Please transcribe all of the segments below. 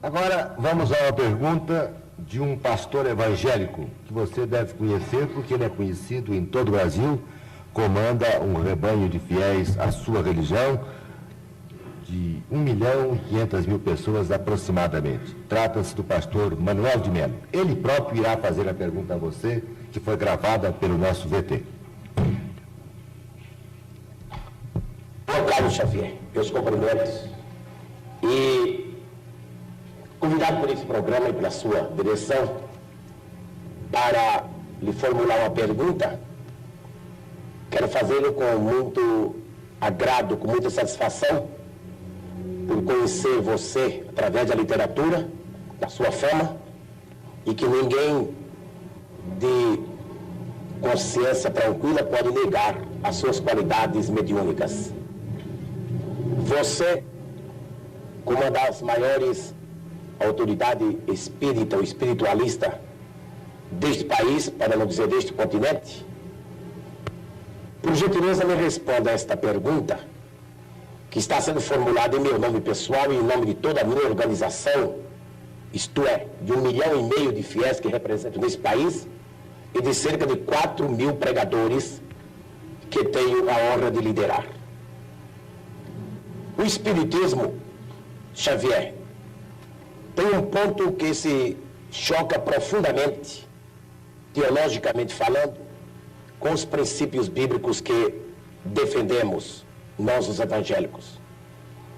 Agora, vamos a uma pergunta de um pastor evangélico, que você deve conhecer, porque ele é conhecido em todo o Brasil, comanda um rebanho de fiéis à sua religião, de 1.500.000 pessoas aproximadamente. Trata-se do pastor Manuel de Melo. Ele próprio irá fazer a pergunta a você, que foi gravada pelo nosso VT. Meu caro Xavier, meus cumprimentos. E convidado por esse programa e pela sua direção para lhe formular uma pergunta, quero fazê-lo com muito agrado, com muita satisfação, por conhecer você através da literatura, da sua fama, e que ninguém de consciência tranquila pode negar as suas qualidades mediúnicas. Você, como uma das maiores autoridades espírita ou espiritualista deste país, para não dizer deste continente, por gentileza me responda a esta pergunta, que está sendo formulada em meu nome pessoal e em nome de toda a minha organização, isto é, de 1,5 milhão de fiéis que representam nesse país e de cerca de 4.000 pregadores que tenho a honra de liderar. O Espiritismo, Xavier, tem um ponto que se choca profundamente, teologicamente falando, com os princípios bíblicos que defendemos nós, os evangélicos.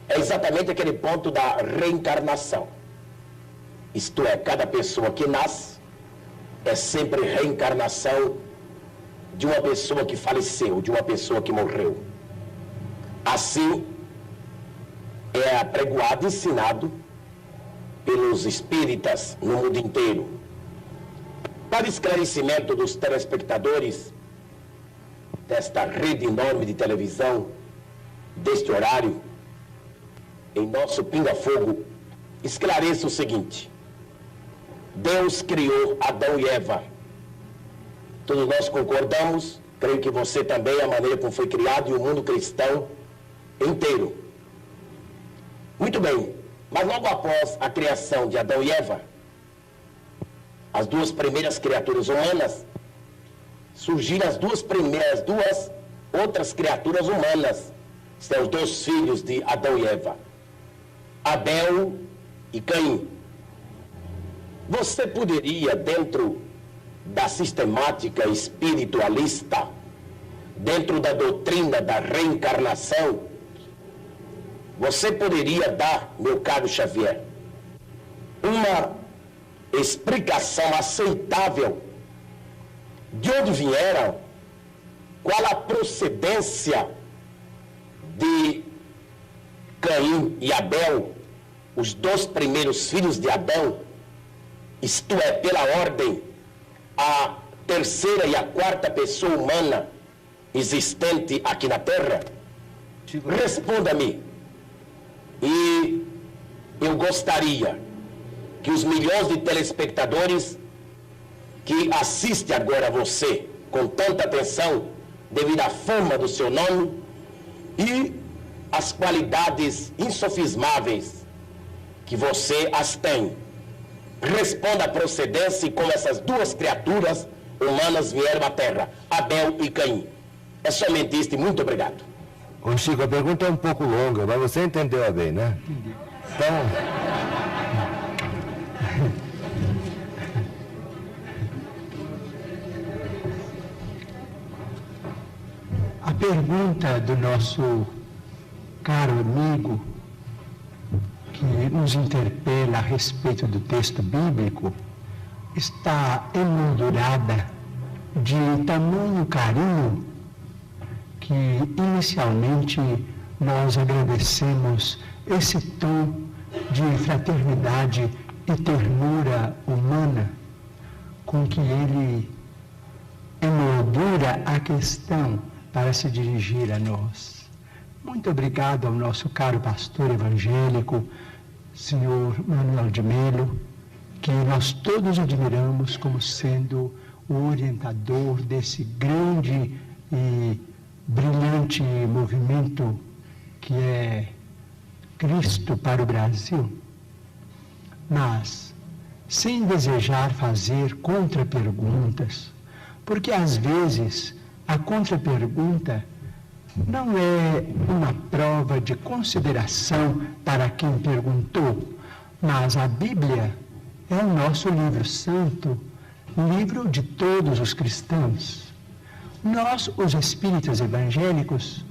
É exatamente aquele ponto da reencarnação. Isto é, cada pessoa que nasce é sempre reencarnação de uma pessoa que faleceu, de uma pessoa que morreu. Assim, é apregoado, ensinado pelos espíritas no mundo inteiro. Para esclarecimento dos telespectadores desta rede enorme de televisão, deste horário, em nosso pinga-fogo, esclareça o seguinte: Deus criou Adão e Eva. Todos nós concordamos, creio que você também, a maneira como foi criado, e o mundo cristão inteiro. Muito bem, mas logo após a criação de Adão e Eva, as duas primeiras criaturas humanas, surgiram as duas outras criaturas humanas, são os dois filhos de Adão e Eva, Abel e Caim. Você poderia, dentro da sistemática espiritualista, dentro da doutrina da reencarnação, você poderia dar, meu caro Xavier, uma explicação aceitável de onde vieram, qual a procedência de Caim e Abel, os dois primeiros filhos de Adão, isto é, pela ordem, a terceira e a quarta pessoa humana existente aqui na Terra? Responda-me. E eu gostaria que os milhões de telespectadores que assistem agora a você com tanta atenção, devido à fama do seu nome e às qualidades insofismáveis que você as tem, responda a procedência e como essas duas criaturas humanas vieram à Terra, Abel e Caim. É somente isto e muito obrigado. Ô Chico, a pergunta é um pouco longa, mas você entendeu bem, né? Entendi. Então... A pergunta do nosso caro amigo, que nos interpela a respeito do texto bíblico, está emoldurada de tamanho carinho que inicialmente nós agradecemos esse tom de fraternidade e ternura humana com que ele emoldura a questão para se dirigir a nós. Muito obrigado ao nosso caro pastor evangélico, senhor Manuel de Melo, que nós todos admiramos como sendo o orientador desse grande e brilhante movimento que é Cristo para o Brasil. mas sem desejar fazer contra-perguntas, porque às vezes a contra-pergunta não é uma prova de consideração para quem perguntou, mas a Bíblia é o nosso livro santo, livro de todos os cristãos. Nós, os espíritas evangélicos,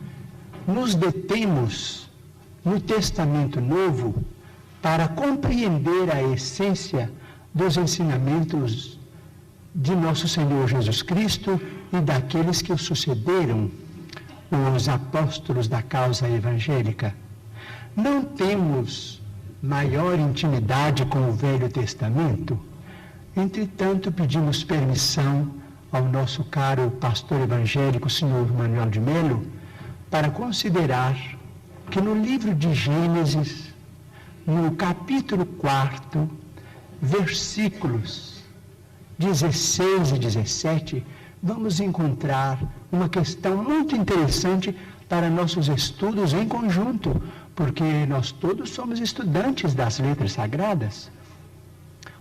nos detemos no Testamento Novo para compreender a essência dos ensinamentos de nosso Senhor Jesus Cristo e daqueles que o sucederam, os apóstolos da causa evangélica. Não temos maior intimidade com o Velho Testamento, entretanto pedimos permissão ao nosso caro pastor evangélico, senhor Manuel de Melo, para considerar que no livro de Gênesis, no capítulo 4, versículos 16 e 17, vamos encontrar uma questão muito interessante para nossos estudos em conjunto, porque nós todos somos estudantes das letras sagradas.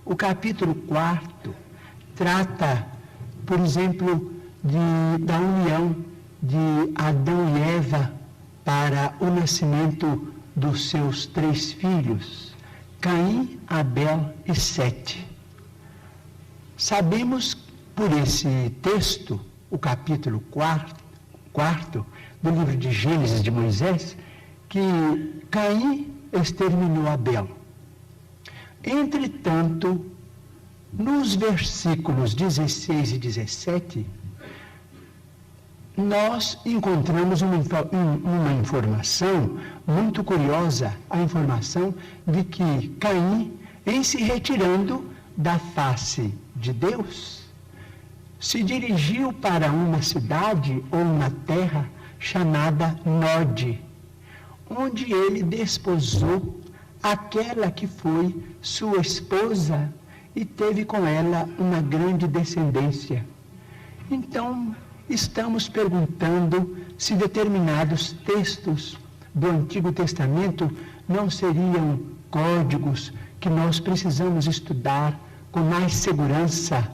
O capítulo 4 trata, por exemplo, da união de Adão e Eva para o nascimento dos seus 3 filhos, Caim, Abel e Sete. Sabemos por esse texto, o capítulo 4 do livro de Gênesis de Moisés, que Caim exterminou Abel. Entretanto, nos versículos 16 e 17, nós encontramos uma informação muito curiosa, a informação de que Caim, em se retirando da face de Deus, se dirigiu para uma cidade ou uma terra chamada Nod, onde ele desposou aquela que foi sua esposa e teve com ela uma grande descendência. Então, estamos perguntando se determinados textos do Antigo Testamento não seriam códigos que nós precisamos estudar com mais segurança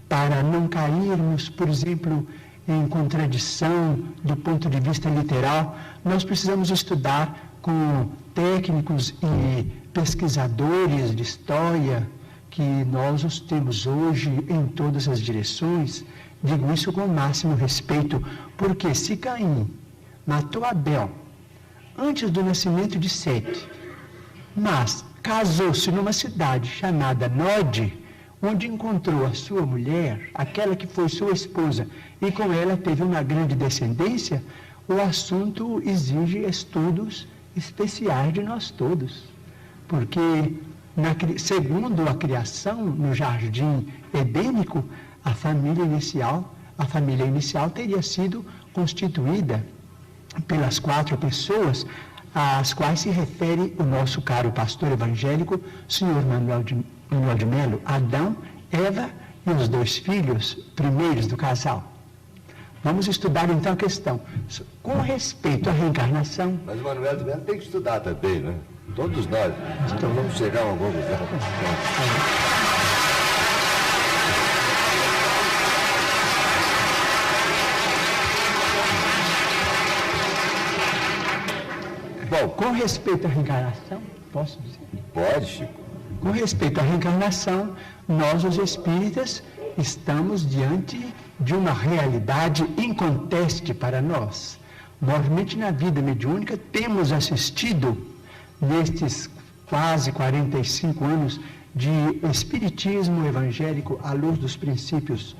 para não cairmos, por exemplo, em contradição do ponto de vista literal. Nós precisamos estudar com técnicos e pesquisadores de história, que nós os temos hoje em todas as direções. Digo isso com o máximo respeito, porque se Caim matou Abel antes do nascimento de Sete, mas casou-se numa cidade chamada Nod, onde encontrou a sua mulher, aquela que foi sua esposa, e com ela teve uma grande descendência, o assunto exige estudos especiais de nós todos, porque segundo a criação no jardim edênico, a família inicial teria sido constituída pelas 4 pessoas às quais se refere o nosso caro pastor evangélico, senhor Manuel de Melo, Adão, Eva e os 2 filhos primeiros do casal. Vamos estudar então a questão com respeito à reencarnação. Mas o Manuel de Melo tem que estudar também, né? Todos nós. Então vamos chegar a algum lugar. Bom, com respeito à reencarnação, posso dizer? Pode, Chico. Com respeito à reencarnação, nós, os espíritas, estamos diante de uma realidade inconteste para nós. Normalmente, na vida mediúnica, temos assistido, nestes quase 45 anos de espiritismo evangélico à luz dos princípios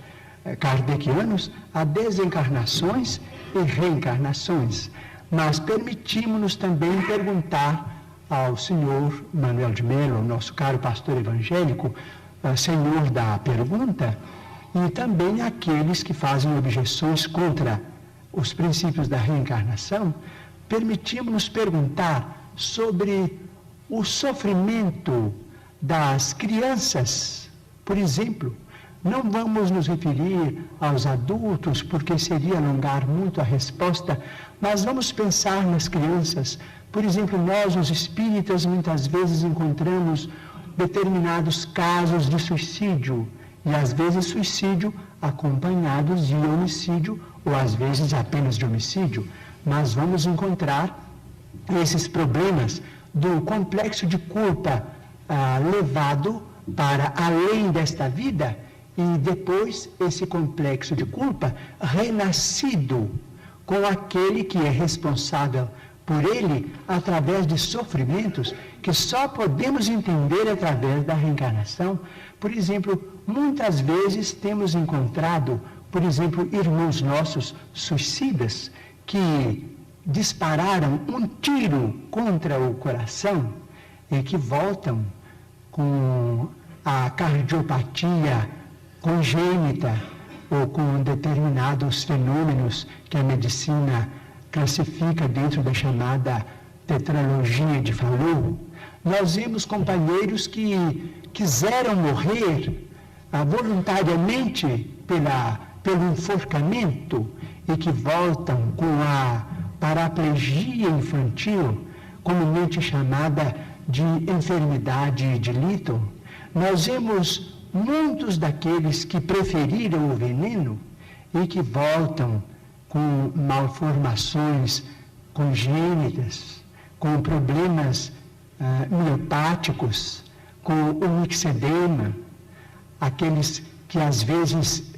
kardecianos, a desencarnações e reencarnações. Mas permitimos-nos também perguntar ao senhor Manuel de Melo, nosso caro pastor evangélico, senhor da pergunta, e também aqueles que fazem objeções contra os princípios da reencarnação, permitimos-nos perguntar sobre o sofrimento das crianças, por exemplo. Não vamos nos referir aos adultos, porque seria alongar muito a resposta, mas vamos pensar nas crianças. Por exemplo, nós, os espíritas, muitas vezes encontramos determinados casos de suicídio, e às vezes suicídio acompanhados de homicídio, ou às vezes apenas de homicídio. Mas vamos encontrar esses problemas do complexo de culpa levado para além desta vida, e depois esse complexo de culpa renascido com aquele que é responsável por ele através de sofrimentos que só podemos entender através da reencarnação. Por exemplo, muitas vezes temos encontrado, por exemplo, irmãos nossos suicidas que dispararam um tiro contra o coração e que voltam com a cardiopatia congênita ou com determinados fenômenos que a medicina classifica dentro da chamada tetralogia de Fallot. Nós vimos companheiros que quiseram morrer voluntariamente pelo enforcamento e que voltam com a paraplegia infantil, comumente chamada de enfermidade de Lytton. Nós vemos muitos daqueles que preferiram o veneno e que voltam com malformações congênitas, com problemas miopáticos, com o mixedema, aqueles que às vezes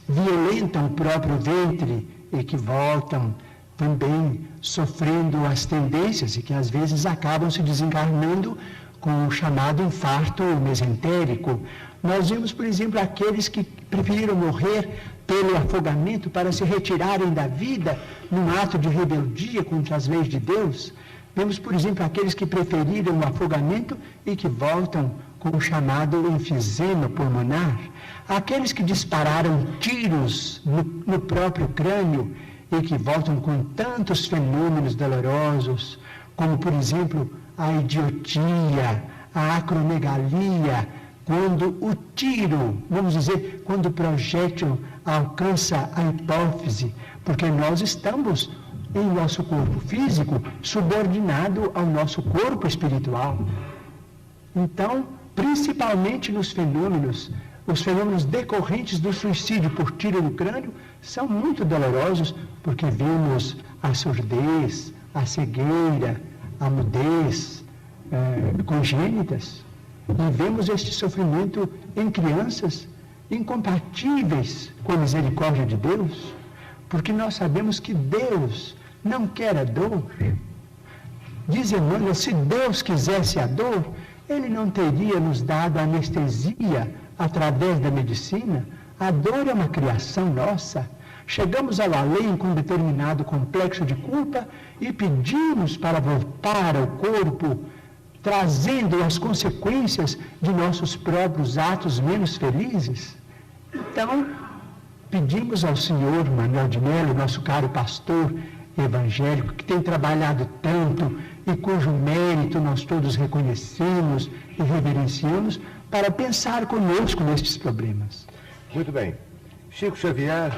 violentam o próprio ventre e que voltam também sofrendo as tendências e que às vezes acabam se desencarnando com o chamado infarto mesentérico. Nós vemos, por exemplo, aqueles que preferiram morrer pelo afogamento para se retirarem da vida num ato de rebeldia contra as leis de Deus. Vemos, por exemplo, aqueles que preferiram o afogamento e que voltam com o chamado enfisema pulmonar. Aqueles que dispararam tiros no próprio crânio e que voltam com tantos fenômenos dolorosos, como, por exemplo, a idiotia, a acromegalia, quando o tiro, vamos dizer, quando o projétil alcança a hipófise, porque nós estamos em nosso corpo físico subordinado ao nosso corpo espiritual. Então, principalmente nos fenômenos, os fenômenos decorrentes do suicídio por tiro no crânio são muito dolorosos, porque vemos a surdez, a cegueira, a mudez congênitas, e vemos este sofrimento em crianças incompatíveis com a misericórdia de Deus, porque nós sabemos que Deus não quer a dor. Diz Emmanuel, se Deus quisesse a dor, Ele não teria nos dado anestesia através da medicina. A dor é uma criação nossa. Chegamos ao além com um determinado complexo de culpa e pedimos para voltar ao corpo, trazendo as consequências de nossos próprios atos menos felizes. Então, pedimos ao Senhor Manuel de Melo, nosso caro pastor evangélico, que tem trabalhado tanto e cujo mérito nós todos reconhecemos e reverenciamos, para pensar conosco nestes problemas. Muito bem. Chico Xavier